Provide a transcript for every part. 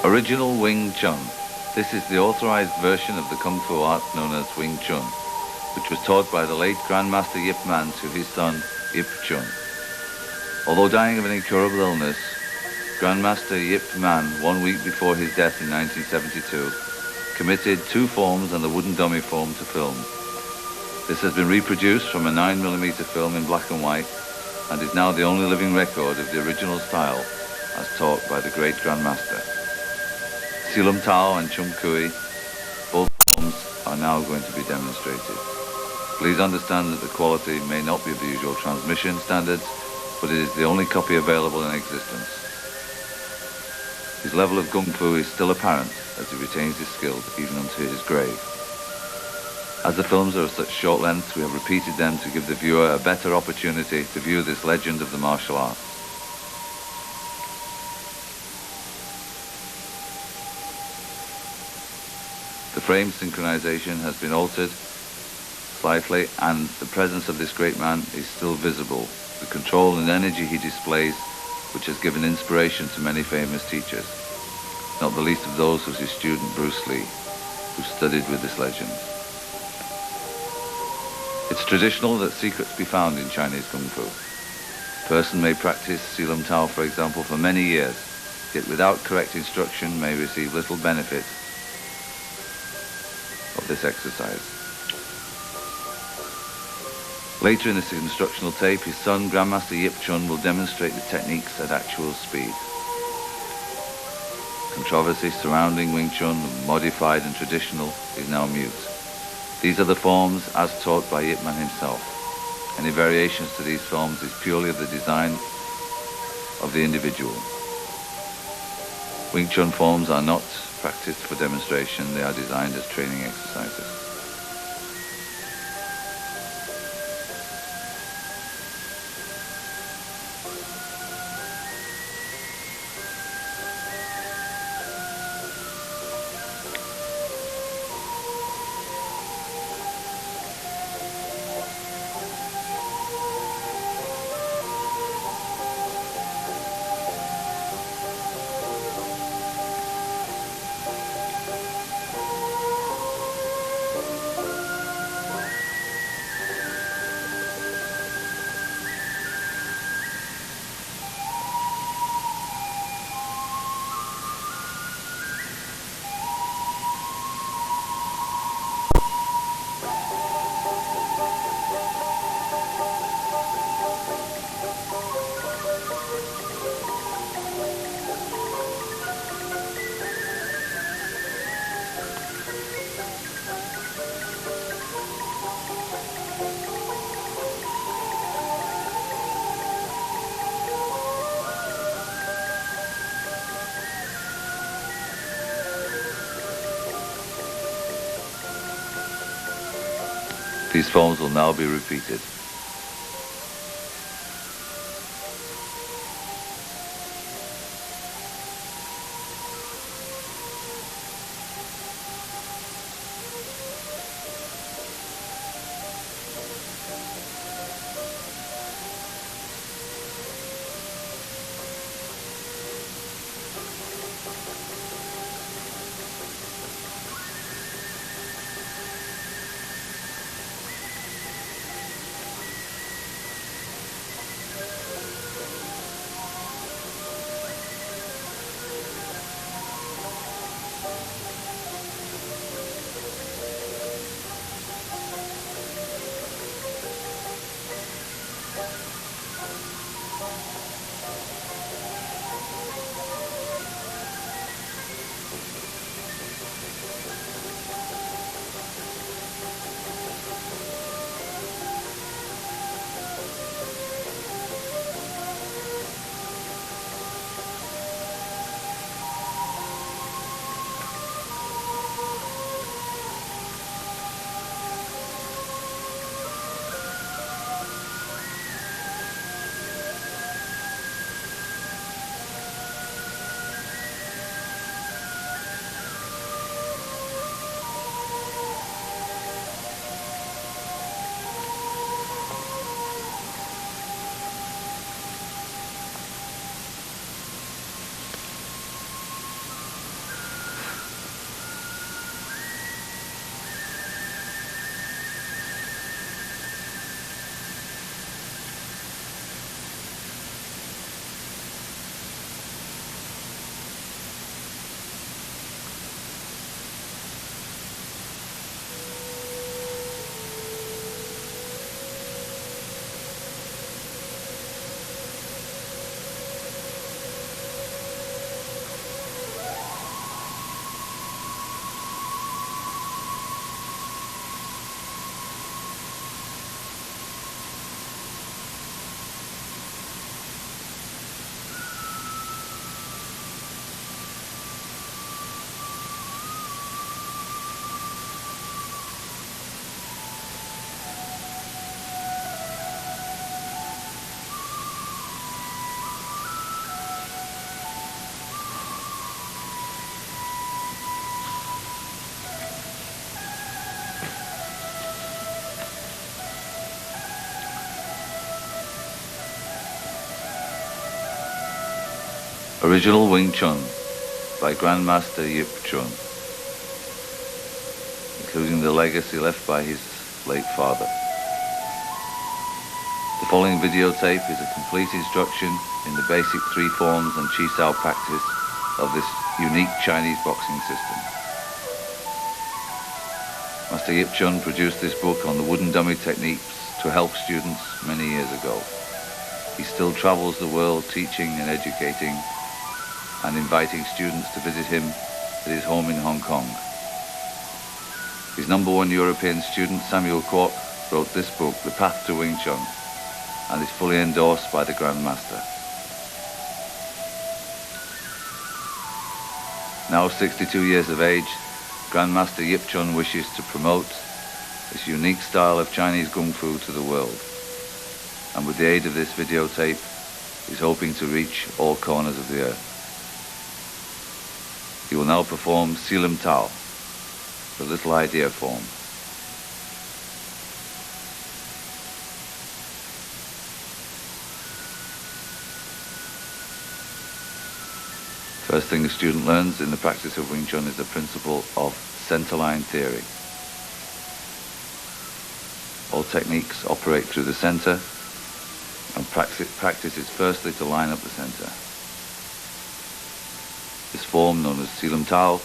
Original Wing Chun. This is the authorized version of the Kung Fu art known as Wing Chun, which was taught by the late Grandmaster Yip Man to his son, Yip Chun. Although dying of an incurable illness, Grandmaster Yip Man, 1 week before his death in 1972, committed 2 forms and the wooden dummy form to film. This has been reproduced from a 9mm film in black and white and is now the only living record of the original style as taught by the great Grandmaster. Silum Tao and Chum Kui, both forms are now going to be demonstrated. Please understand that the quality may not be of the usual transmission standards, but it is the only copy available in existence. His level of Kung Fu is still apparent as he retains his skills even unto his grave. As the films are of such short length, we have repeated them to give the viewer a better opportunity to view this legend of the martial art. The frame synchronization has been altered slightly, and the presence of this great man is still visible. The control and energy he displays, which has given inspiration to many famous teachers, not the least of those was his student Bruce Lee, who studied with this legend. It's traditional that secrets be found in Chinese Kung Fu. A person may practice Silum Tao, for example, for many years, yet without correct instruction may receive little benefit of this exercise. Later in this instructional tape, his son, Grandmaster Yip Chun, will demonstrate the techniques at actual speed. Controversy surrounding Wing Chun, modified and traditional, is now mute. These are the forms as taught by Yip Man himself. Any variations to these forms is purely of the design of the individual. Wing Chun forms are not practiced for demonstration, they are designed as training exercises. These forms will now be repeated. Original Wing Chun by Grandmaster Yip Chun, including the legacy left by his late father. The following videotape is a complete instruction in the basic three forms and chi sao practice of this unique Chinese boxing system. Master Yip Chun produced this book on the wooden dummy techniques to help students many years ago. He still travels the world teaching and educating and inviting students to visit him at his home in Hong Kong. His #1 European student, Samuel Kwok, wrote this book, The Path to Wing Chun, and is fully endorsed by the Grandmaster. Now 62 years of age, Grandmaster Yip Chun wishes to promote this unique style of Chinese Kung Fu to the world. And with the aid of this videotape, he's hoping to reach all corners of the earth. He will now perform Silam Tao, the little idea form. First thing a student learns in the practice of Wing Chun is the principle of centerline theory. All techniques operate through the center, and practice is firstly to line up the center. This form, known as Silam Tao,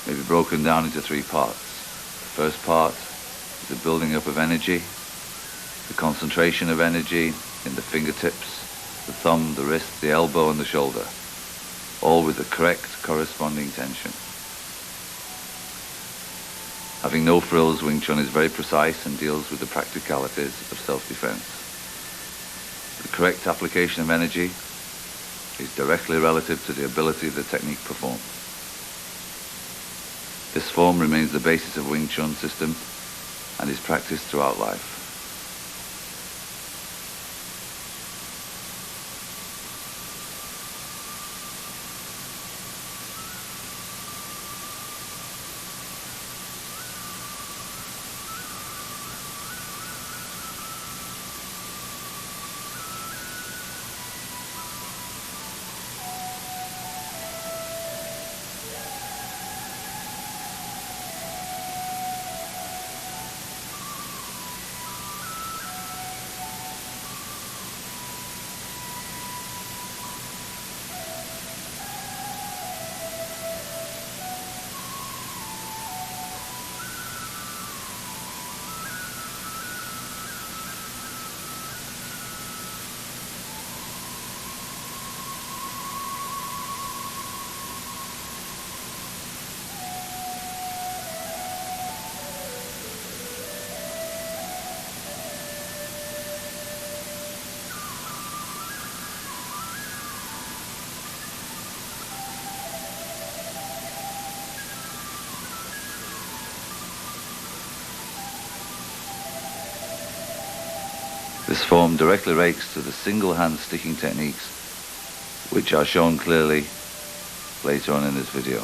may be broken down into three parts. The first part is the building up of energy, the concentration of energy in the fingertips, the thumb, the wrist, the elbow, and the shoulder, all with the correct corresponding tension. Having no frills, Wing Chun is very precise and deals with the practicalities of self-defense. The correct application of energy is directly relative to the ability of the technique performed. This form remains the basis of Wing Chun system and is practiced throughout life. This form directly relates to the single hand sticking techniques, which are shown clearly later on in this video.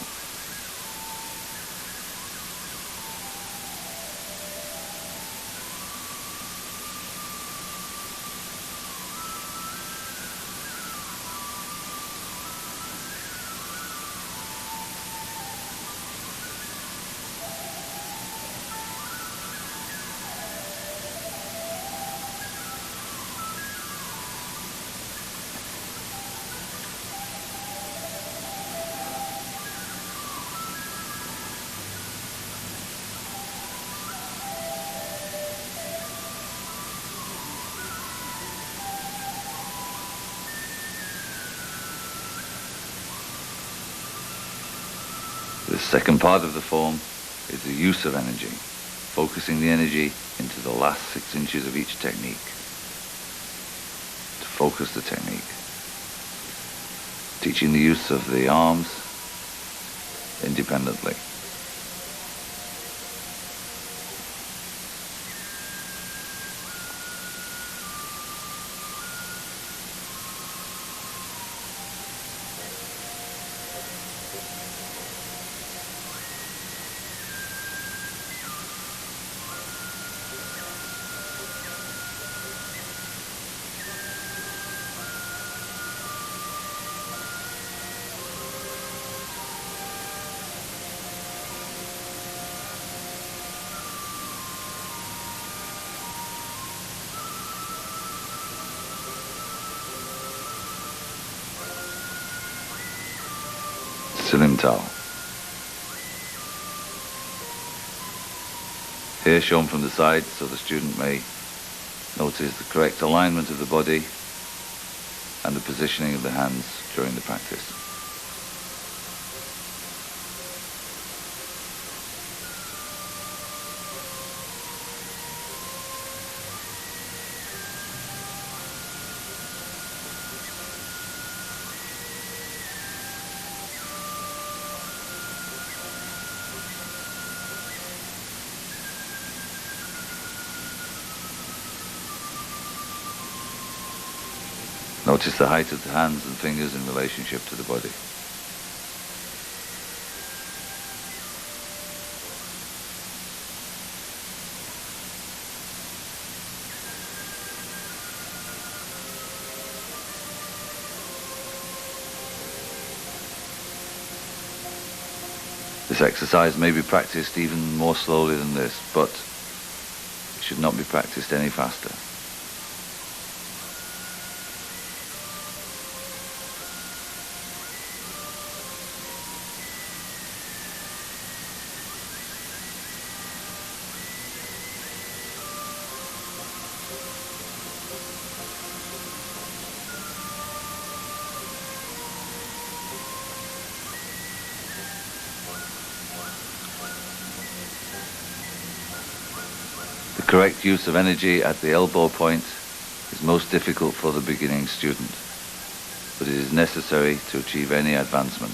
The second part of the form is the use of energy, focusing the energy into the last 6 inches of each technique to focus the technique. Teaching the use of the arms independently. Tao. Here shown from the side so the student may notice the correct alignment of the body and the positioning of the hands during the practice. Notice the height of the hands and fingers in relationship to the body. This exercise may be practiced even more slowly than this, but it should not be practiced any faster. The correct use of energy at the elbow point is most difficult for the beginning student, but it is necessary to achieve any advancement.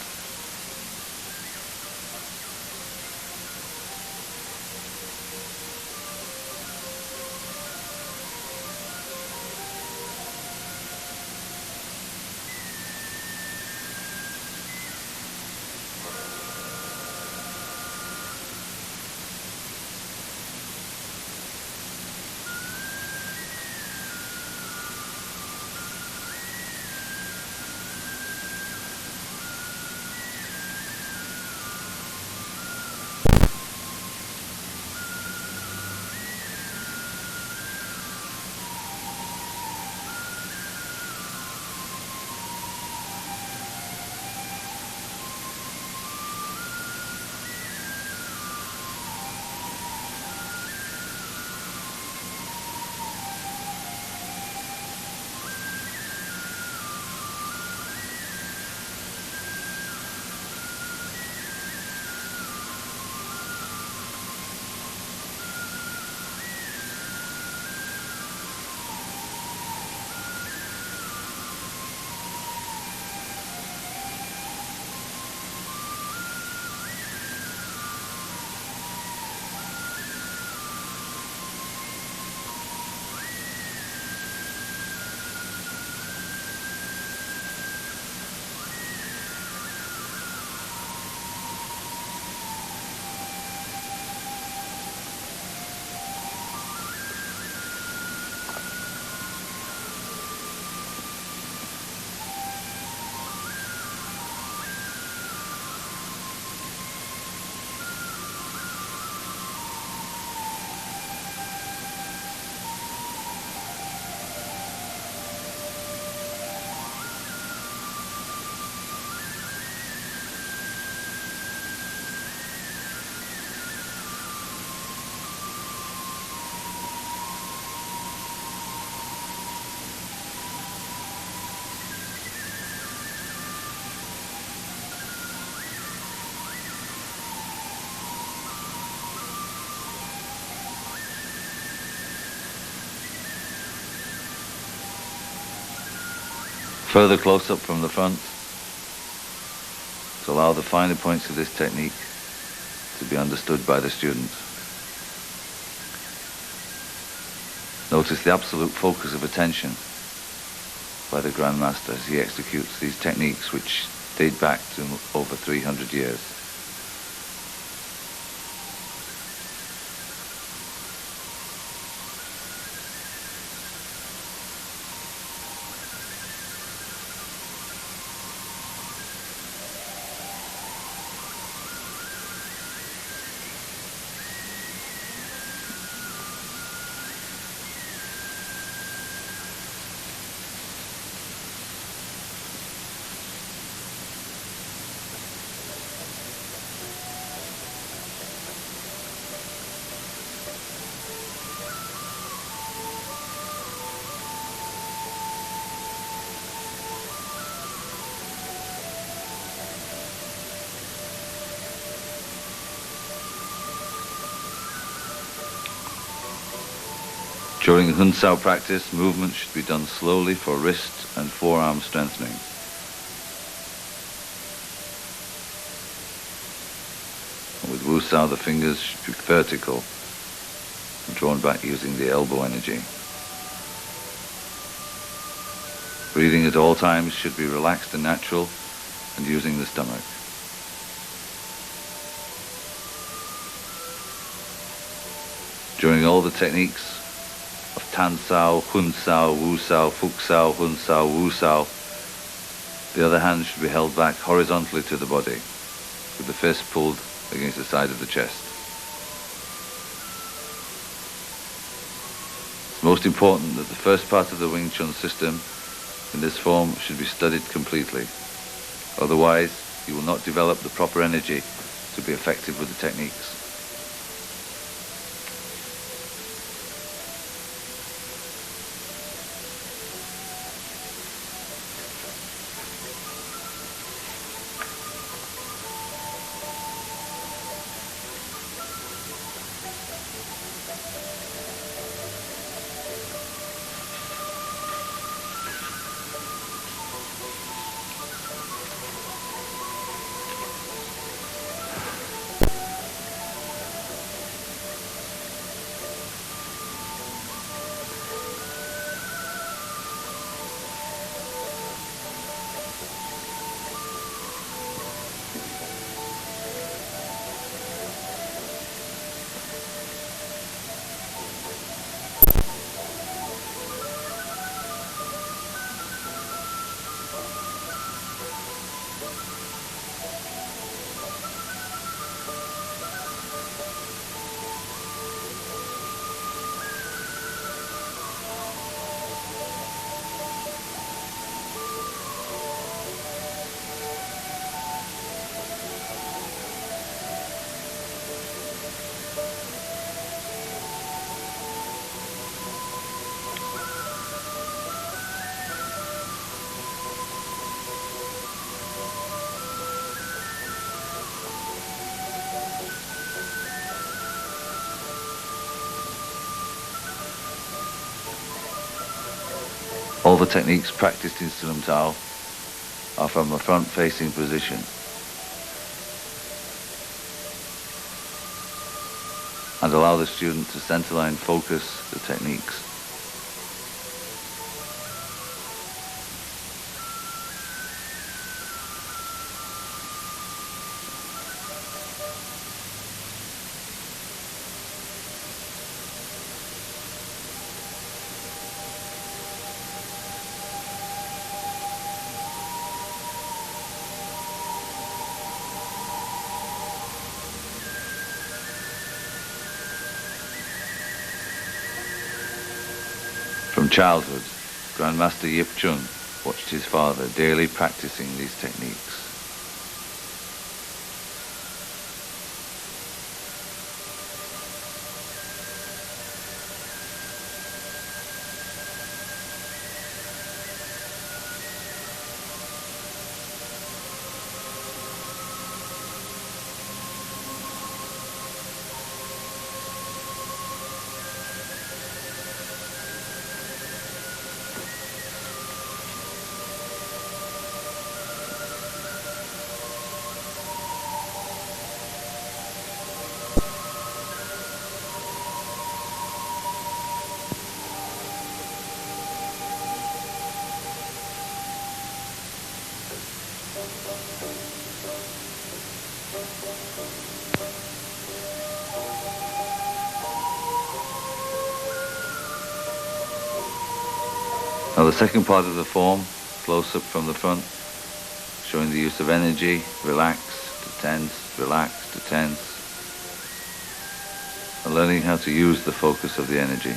Further close-up from the front to allow the finer points of this technique to be understood by the student. Notice the absolute focus of attention by the Grandmaster as he executes these techniques which date back to over 300 years. During Hun Sao practice, movement should be done slowly for wrist and forearm strengthening. With Wu Sao, the fingers should be vertical and drawn back using the elbow energy. Breathing at all times should be relaxed and natural and using the stomach. During all the techniques of Tan Sao, Hun Sao, Wu Sao, Fuk Sao, Hun Sao, Wu Sao, the other hand should be held back horizontally to the body, with the fist pulled against the side of the chest. It's most important that the first part of the Wing Chun system in this form should be studied completely. Otherwise, you will not develop the proper energy to be effective with the techniques. All the techniques practiced in Silam Tao are from a front-facing position. And allow the student to centerline focus the techniques. From childhood, Grandmaster Yip Chun watched his father daily practicing these techniques. Now the second part of the form, close up from the front, showing the use of energy, relax to tense, relax to tense, and learning how to use the focus of the energy.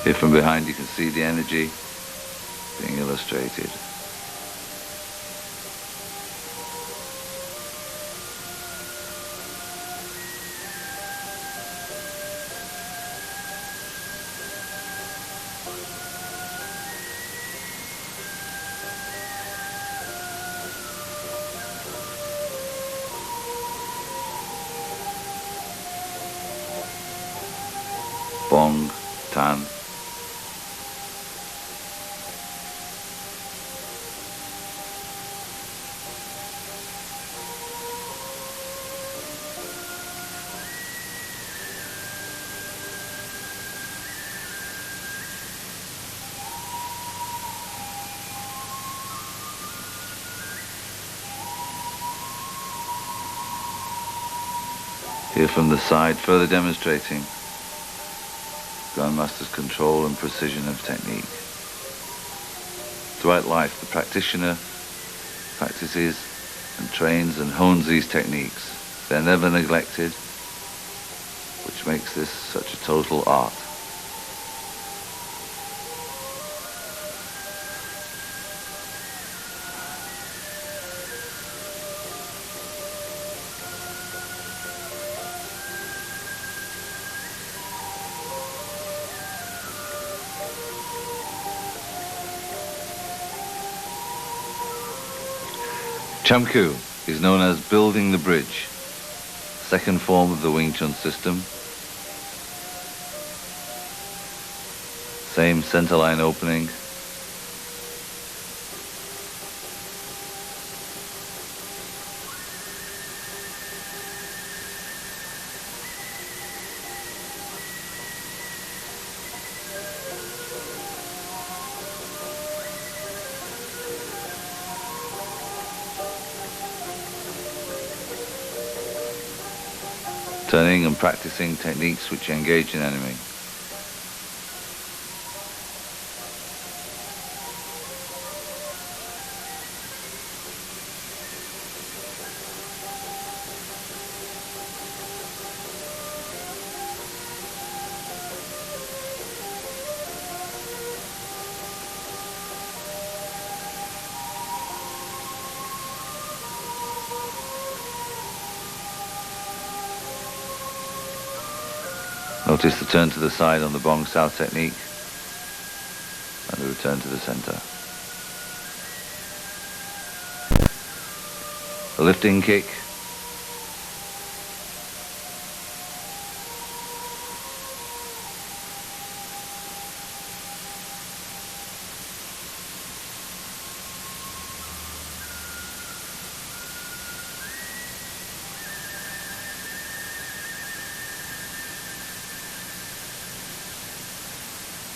Here from behind you can see the energy being illustrated. Bong, Tan. Here from the side, further demonstrating Grandmaster's control and precision of technique. Throughout life, the practitioner practices and trains and hones these techniques. They're never neglected, which makes this such a total art. Chamku is known as building the bridge, second form of the Wing Chun system. Same center line opening. Turning and practicing techniques which engage an enemy. Notice the turn to the side on the Bong Sao technique and the return to the center. A lifting kick.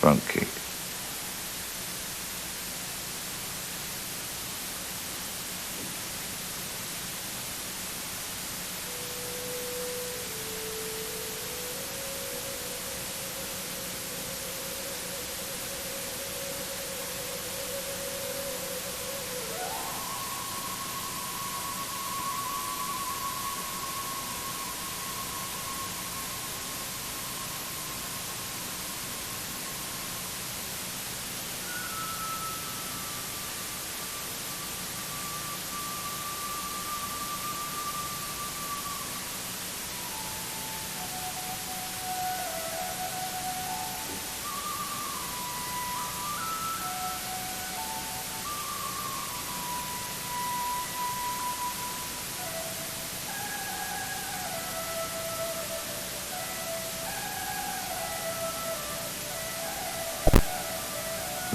Front kick.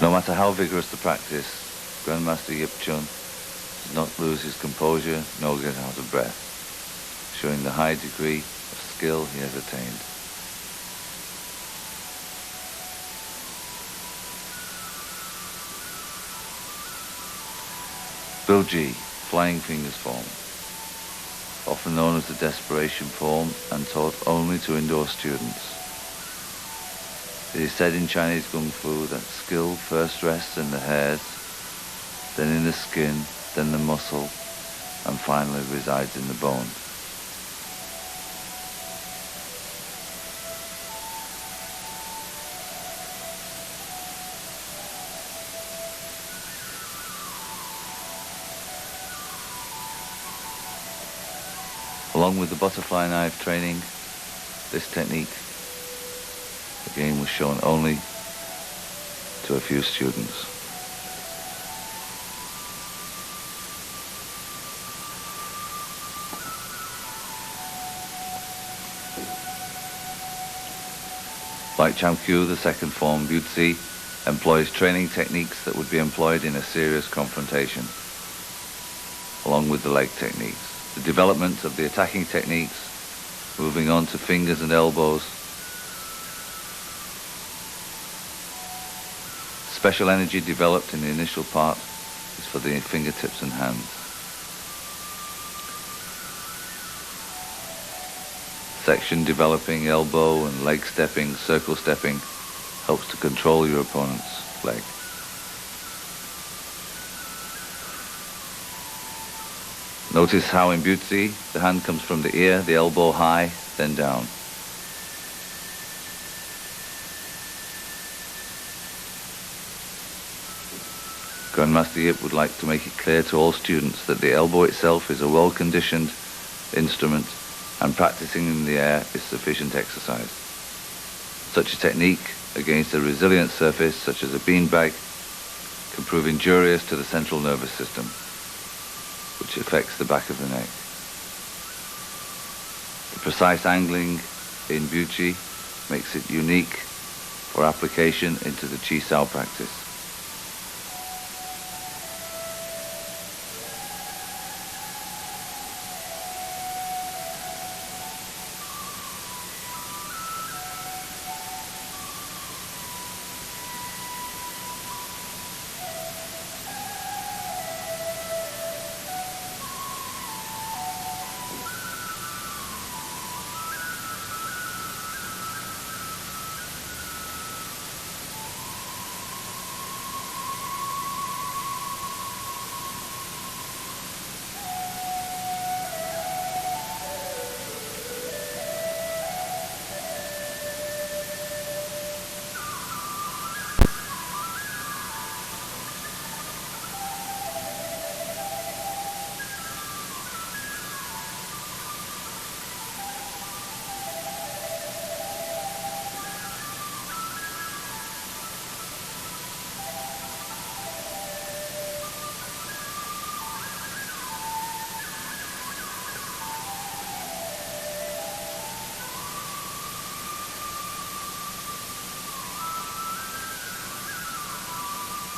No matter how vigorous the practice, Grandmaster Yip Chun does not lose his composure nor get out of breath, showing the high degree of skill he has attained. Bilji, flying fingers form, often known as the desperation form and taught only to indoor students. It is said in Chinese Kung Fu that skill first rests in the hairs, then in the skin, then the muscle, and finally resides in the bone. Along with the butterfly knife training, this technique again was shown only to a few students. Like Chamkyu, the second form Butzi employs training techniques that would be employed in a serious confrontation, along with the leg techniques. The development of the attacking techniques, moving on to fingers and elbows. Special energy developed in the initial part is for the fingertips and hands. Section developing elbow and leg stepping, circle stepping, helps to control your opponent's leg. Notice how in Butzi, the hand comes from the ear, the elbow high, then down. Grandmaster Yip would like to make it clear to all students that the elbow itself is a well-conditioned instrument, and practicing in the air is sufficient exercise. Such a technique against a resilient surface, such as a beanbag, can prove injurious to the central nervous system, which affects the back of the neck. The precise angling in Butchi makes it unique for application into the Chi Sao practice.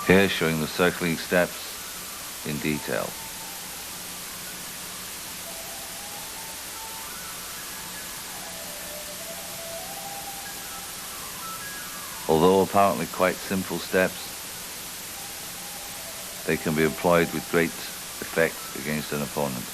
Here showing the circling steps in detail. Although apparently quite simple steps, they can be employed with great effect against an opponent.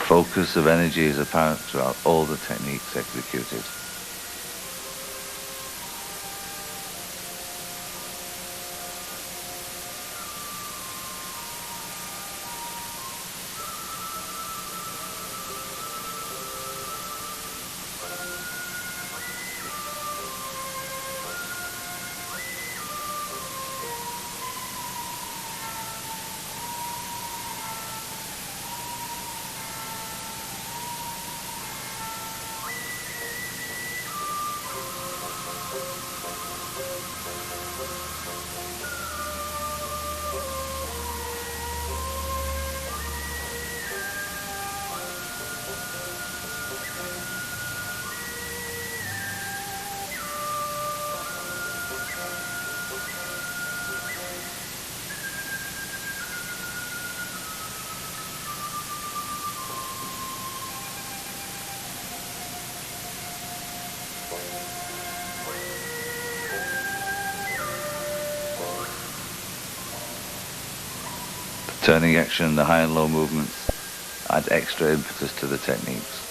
Focus of energy is apparent throughout all the techniques executed. Turning action and the high and low movements add extra impetus to the techniques.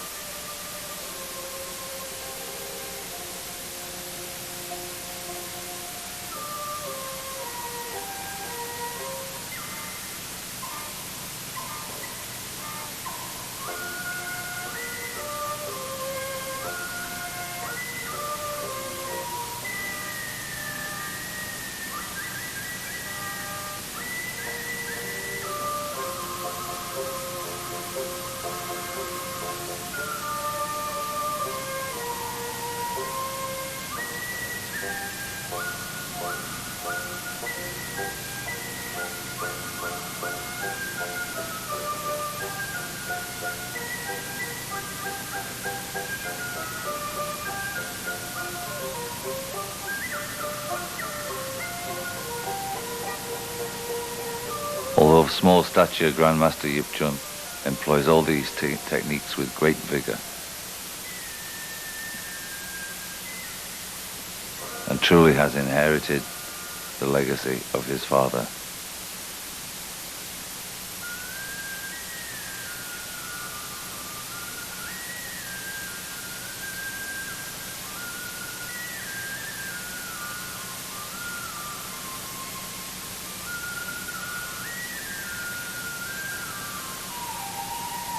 Although of small stature, Grandmaster Yip Chun employs all these techniques with great vigor and truly has inherited the legacy of his father.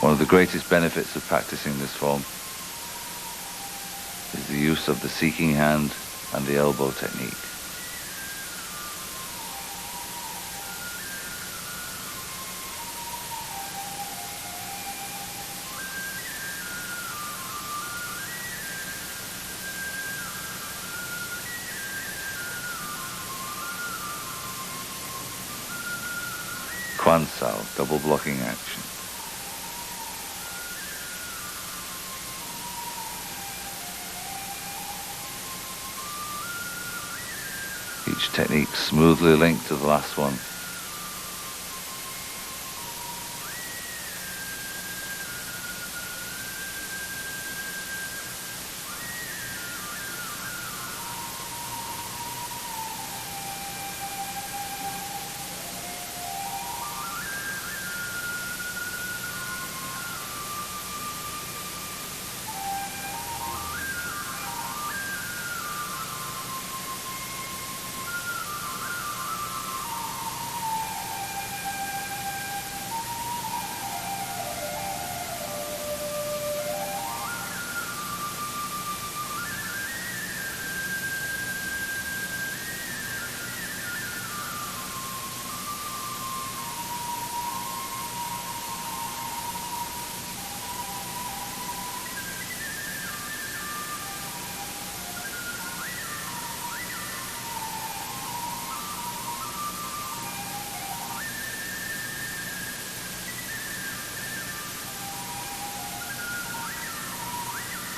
One of the greatest benefits of practicing this form is the use of the seeking hand and the elbow technique. Sao, double blocking action. Each technique smoothly linked to the last one.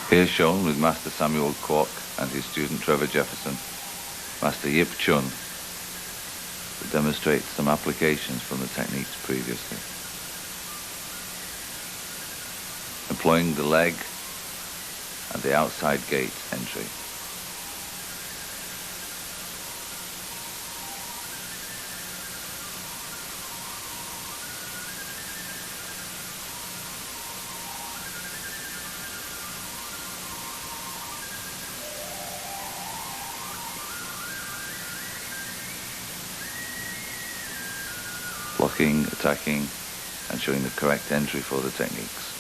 Here shown with Master Samuel Kwok and his student Trevor Jefferson, Master Yip Chun, to demonstrate some applications from the techniques previously. Employing the leg and the outside gate entry. Blocking, attacking, and showing the correct entry for the techniques.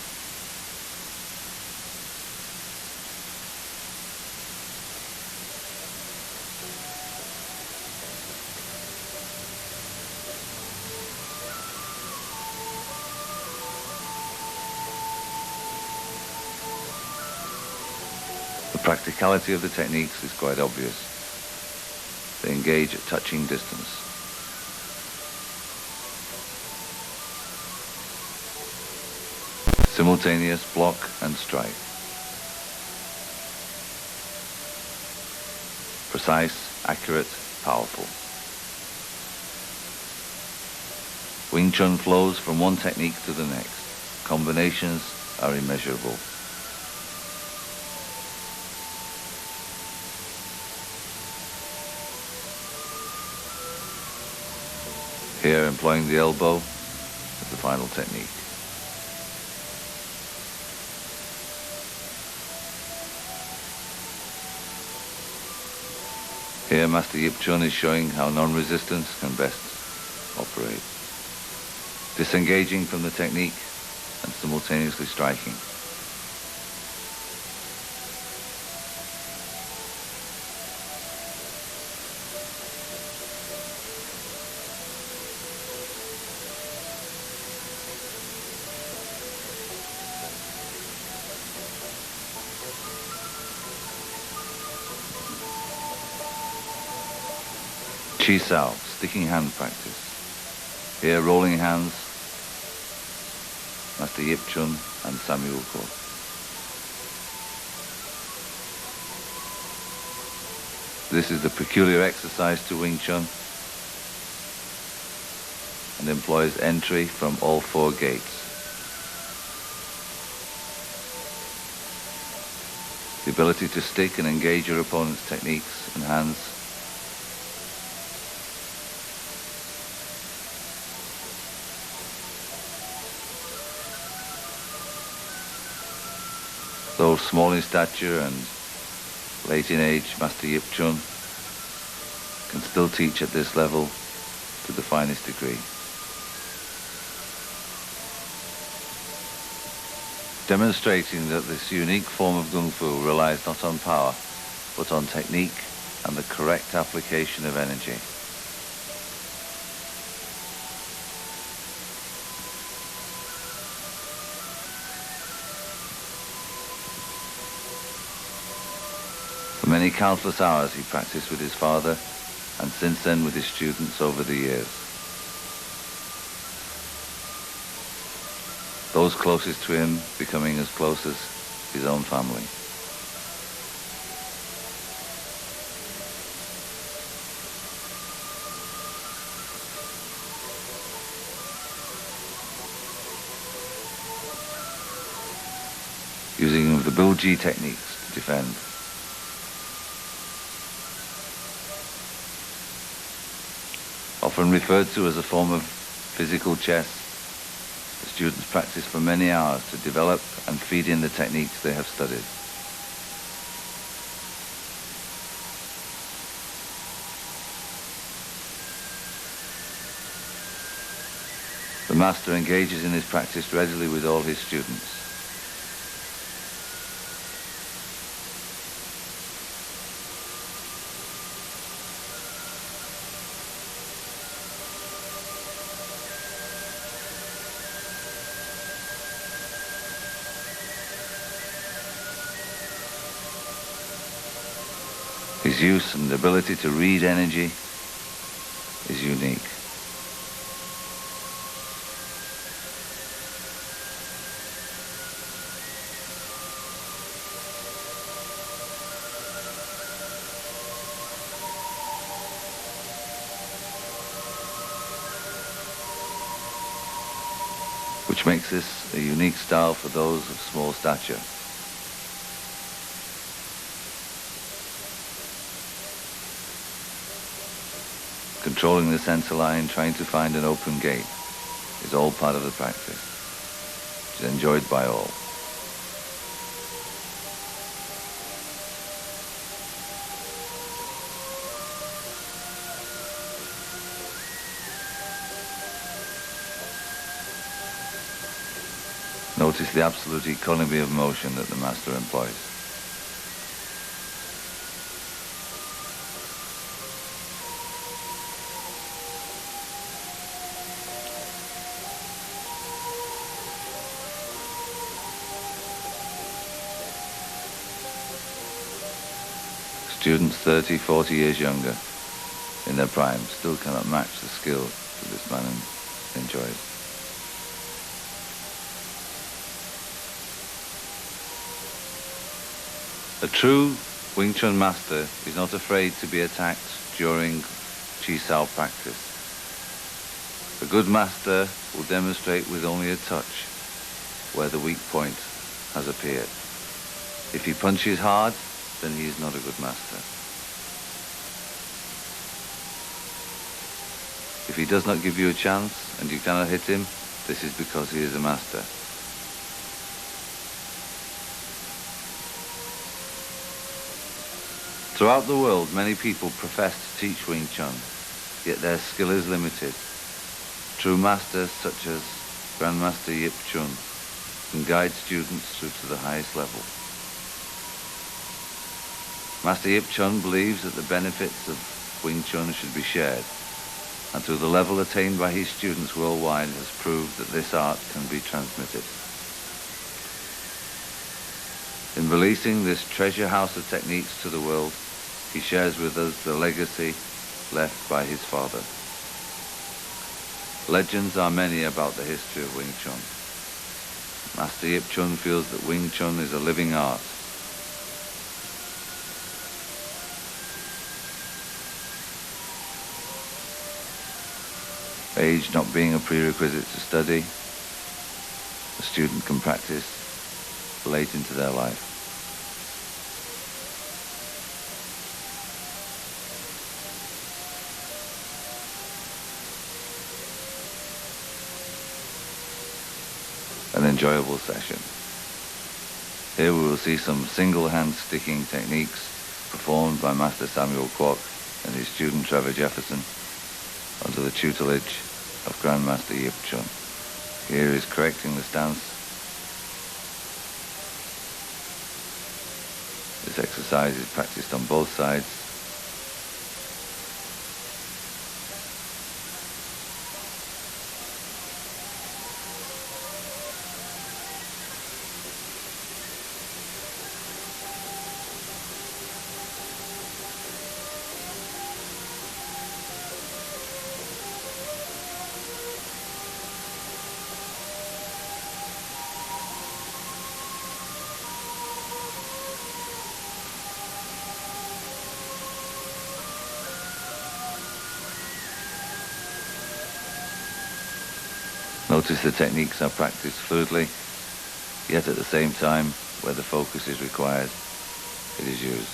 The practicality of the techniques is quite obvious. They engage at touching distance. Simultaneous block and strike. Precise, accurate, powerful. Wing Chun flows from one technique to the next. Combinations are immeasurable. Here employing the elbow final technique. Here, Master Yip Chun is showing how non-resistance can best operate. Disengaging from the technique and simultaneously striking. Chi-sao, sticking hand practice. Here, rolling hands, Master Yip Chun and Samuel Ko. This is the peculiar exercise to Wing Chun and employs entry from all four gates. The ability to stick and engage your opponent's techniques and hands. Though small in stature and late in age, Master Yip Chun can still teach at this level to the finest degree. Demonstrating that this unique form of Kung Fu relies not on power, but on technique and the correct application of energy. For many countless hours he practiced with his father, and since then with his students over the years. Those closest to him becoming as close as his own family. Using the Bulji techniques to defend. Often referred to as a form of physical chess, the students practice for many hours to develop and feed in the techniques they have studied. The master engages in his practice readily with all his students. His use and ability to read energy is unique. Which makes this a unique style for those of small stature. Controlling the center line, trying to find an open gate, is all part of the practice, which is enjoyed by all. Notice the absolute economy of motion that the master employs. Students 30, 40 years younger, in their prime, still cannot match the skill that this man enjoys. A true Wing Chun master is not afraid to be attacked during Chi-sao practice. A good master will demonstrate with only a touch where the weak point has appeared. If he punches hard, then he is not a good master. If he does not give you a chance and you cannot hit him, This is because he is a master. Throughout the world, many people profess to teach Wing Chun, yet their skill is limited. True masters such as Grandmaster Yip Chun can guide students through to the highest level. Master Yip Chun believes that the benefits of Wing Chun should be shared, and through the level attained by his students worldwide has proved that this art can be transmitted. In releasing this treasure house of techniques to the world, he shares with us the legacy left by his father. Legends are many about the history of Wing Chun. Master Yip Chun feels that Wing Chun is a living art. Age not being a prerequisite to study, a student can practice late into their life. An enjoyable session. Here we will see some single-hand sticking techniques performed by Master Samuel Kwok and his student Trevor Jefferson under the tutelage of Grandmaster Yip Chun. Here is correcting the stance. This exercise is practiced on both sides. Notice the techniques are practiced fluidly, yet at the same time, where the focus is required, it is used.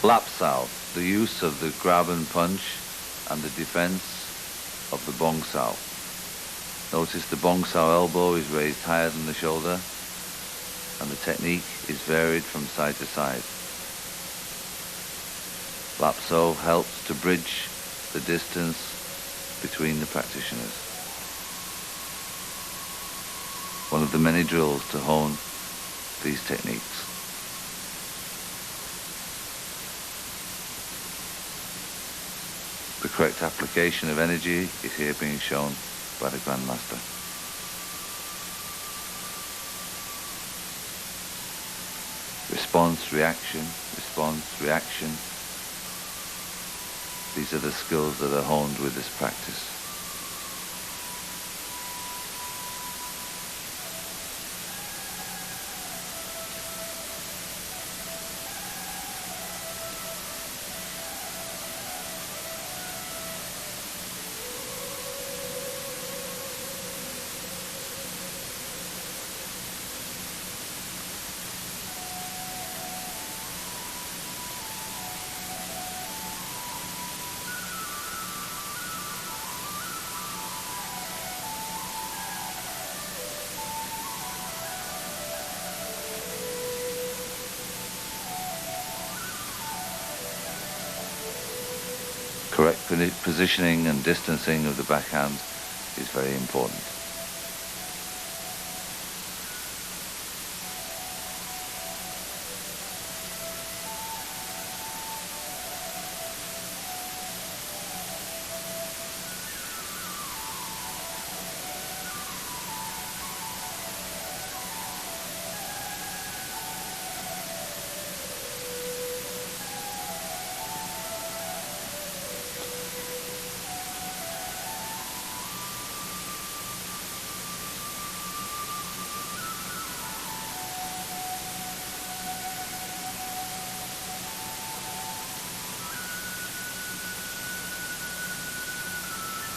Lapsao, the use of the grab and punch and the defense of the bong sao. Notice the bong sao elbow is raised higher than the shoulder, and the technique is varied from side to side. Lapso helps to bridge the distance between the practitioners. One of the many drills to hone these techniques. The correct application of energy is here being shown by the Grandmaster. Response, reaction, response, reaction. These are the skills that are honed with this practice. Correct positioning and distancing of the backhand is very important.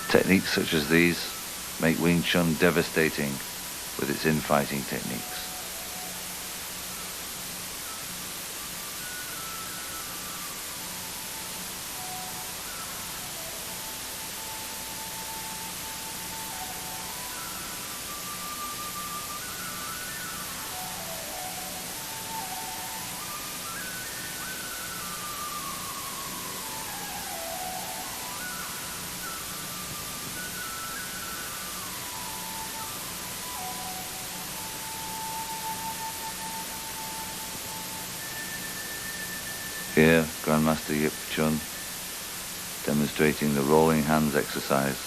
Techniques such as these make Wing Chun devastating with its infighting techniques. Here, Grandmaster Yip Chun demonstrating the rolling hands exercise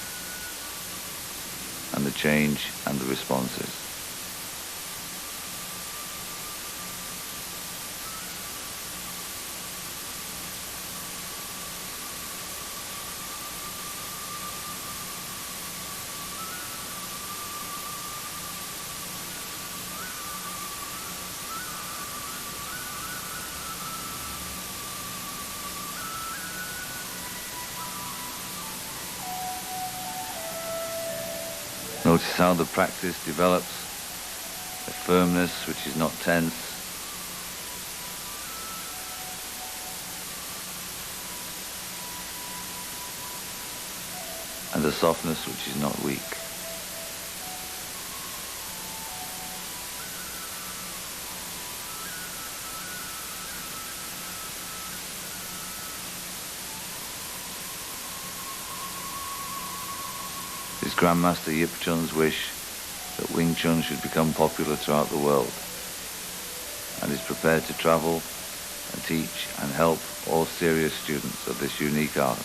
and the change and the responses. Notice how the practice develops a firmness which is not tense, and a softness which is not weak. It is Grandmaster Yip Chun's wish that Wing Chun should become popular throughout the world, and is prepared to travel and teach and help all serious students of this unique art.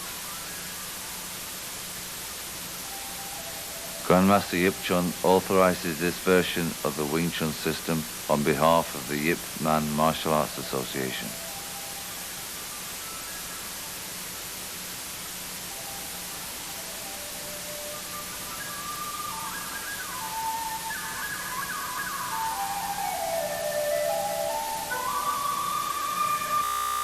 Grandmaster Yip Chun authorizes this version of the Wing Chun system on behalf of the Yip Man Martial Arts Association.